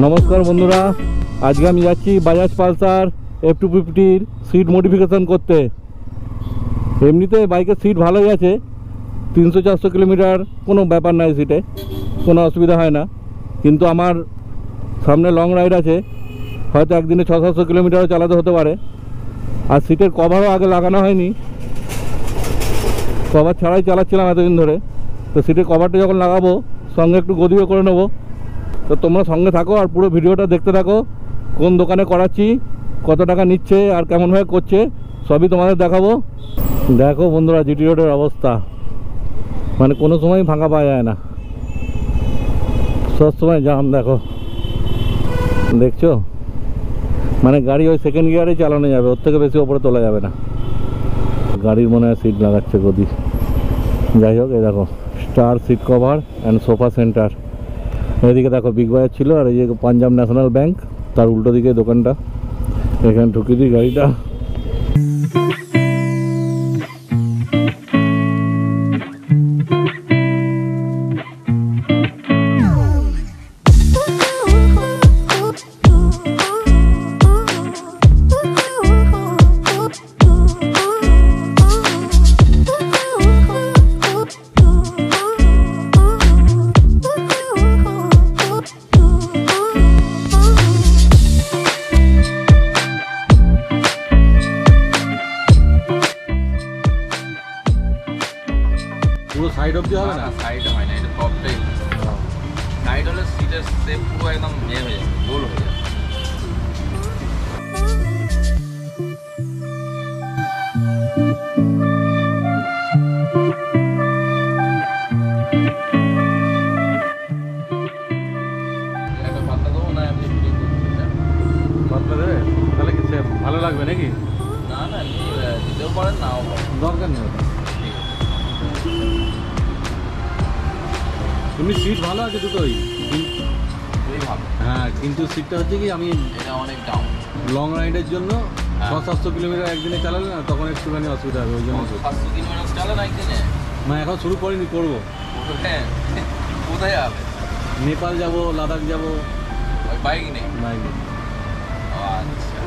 নমস্কার বন্ধুরা, আজকে আমি যাচ্ছি বাজাজ পালসার F250-র সিট মডিফিকেশান করতে। এমনিতে বাইকের সিট ভালোই আছে, 300-400 কিলোমিটার কোনো ব্যাপার নাই, সিটে কোনো অসুবিধা হয় না। কিন্তু আমার সামনে লং রাইড আছে, হয়তো একদিনে 600-700 কিলোমিটারও চালাতে হতে পারে। আর সিটের কভারও আগে লাগানো হয়নি, কভার ছাড়াই চালাচ্ছিলাম এতদিন ধরে। তো সিটের কভারটা যখন লাগাবো সঙ্গে একটু গদিও করে নেবো। তো তোমরা সঙ্গে থাকো আর পুরো ভিডিওটা দেখতে থাকো। কোন দোকানে করাচ্ছি, কত টাকা নিচ্ছে আর কেমনভাবে করছে সবই তোমাদের দেখাবো। দেখো বন্ধুরা, জিটি রোডের অবস্থা মানে কোনো সময় ফাঁকা পাওয়া যায় না, সব সময় জাম। দেখো, দেখছো, মানে গাড়ি ওই সেকেন্ড গিয়ারে চালানো যাবে, ওর থেকে বেশি ওপরে তোলা যাবে না। গাড়ির মনে হয় সিট লাগাচ্ছে গদি। যাই হোক, এই দেখো star seat cover and sofa centre. এদিকে দেখো বিগ বাজার ছিল, আর এই যে পাঞ্জাব ন্যাশনাল ব্যাংক, তার উল্টো দিকে দোকানটা। এখানে ঢুকিয়ে দিই গাড়িটা। পুরো সাইড অবধি হবে না? সাইডে হয় না, এটা টপটাই। সাইড হলে সিটের শেপ পুরো একদম হয়ে যাবে, গোল হয়ে যাবে। একটা পাতা দেবো না, আপনি ফিটিং করতে পাতলা দেবে তাহলে কি সে ভালো লাগবে নাকি? না না, দিতেও পারেন, নাও পারেন, দরকার নেই ওটা। ঠিক আছে। তুমি সিট ভালো আছে দুটোই, খুবই ভালো। হ্যাঁ, কিন্তু সিটটা হচ্ছে কি, আমি এটা অনেক ডাউন। লং রাইডের জন্য 600-700 কিলোমিটার একদিনে চালালে না, তখন একটুখানি অসুবিধা হবে, ওই জন্য। 700 কিলোমিটার চালান একদিনে? মানে এখন শুরু করিনি, করবো। হ্যাঁ, কোথায় যাবে? নেপাল যাব, লাদাখ যাব। ওই বাইক নেই? বাইক আচ্ছা,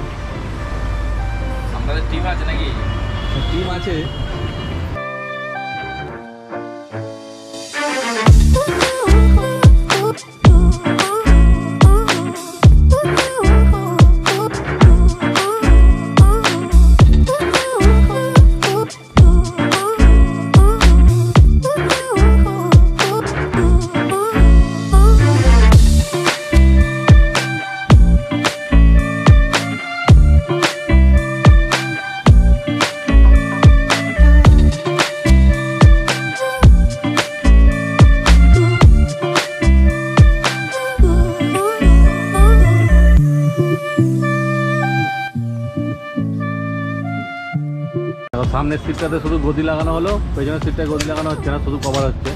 আমাদের টিম আছে নাকি? টিম আছে। সামনের সিটটাতে শুধু গদি লাগানো হলো, পেছনের সিটটায় গদি লাগানো হচ্ছে না, শুধু কভার হচ্ছে।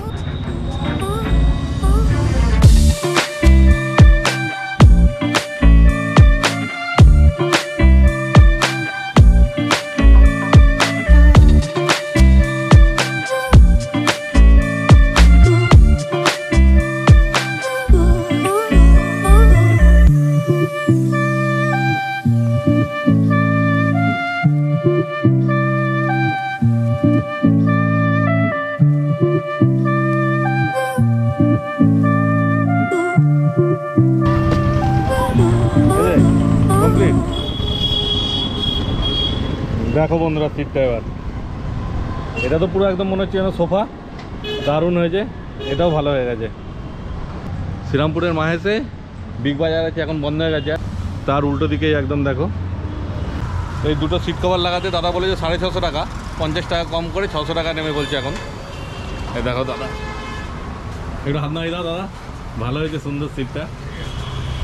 দেখো বন্ধুরা সিটটা এবার, এটা তো পুরো একদম মনে হচ্ছে যেন সোফা, দারুণ হয়েছে। এটাও ভালো হয়ে গেছে। শ্রীরামপুরের মাহেশে বিগ বাজার আছে, এখন বন্ধ হয়ে গেছে। তার উল্টো দিকে একদম দেখো, এই দুটো সিট কভার লাগাতে দাদা বলেছে 650 টাকা, 50 টাকা কম করে 600 টাকা নেমে বলছে এখন। এই দেখো দাদা, একটু হাত নাড়িয়ে দাও দাদা, ভালো হয়েছে, সুন্দর সিটটা।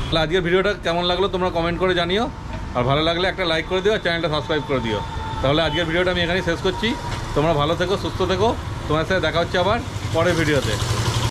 তাহলে আজকের ভিডিওটা কেমন লাগলো তোমরা কমেন্ট করে জানিও, আর ভালো লাগলে একটা লাইক করে দিও, আর চ্যানেলটা সাবস্ক্রাইব করে দিও। তাহলে আজকের ভিডিওটা আমি এখানেই শেষ করছি। তোমরা ভালো থেকো, সুস্থ থেকো, তোমার সাথে দেখা হচ্ছে আবার পরের ভিডিওতে।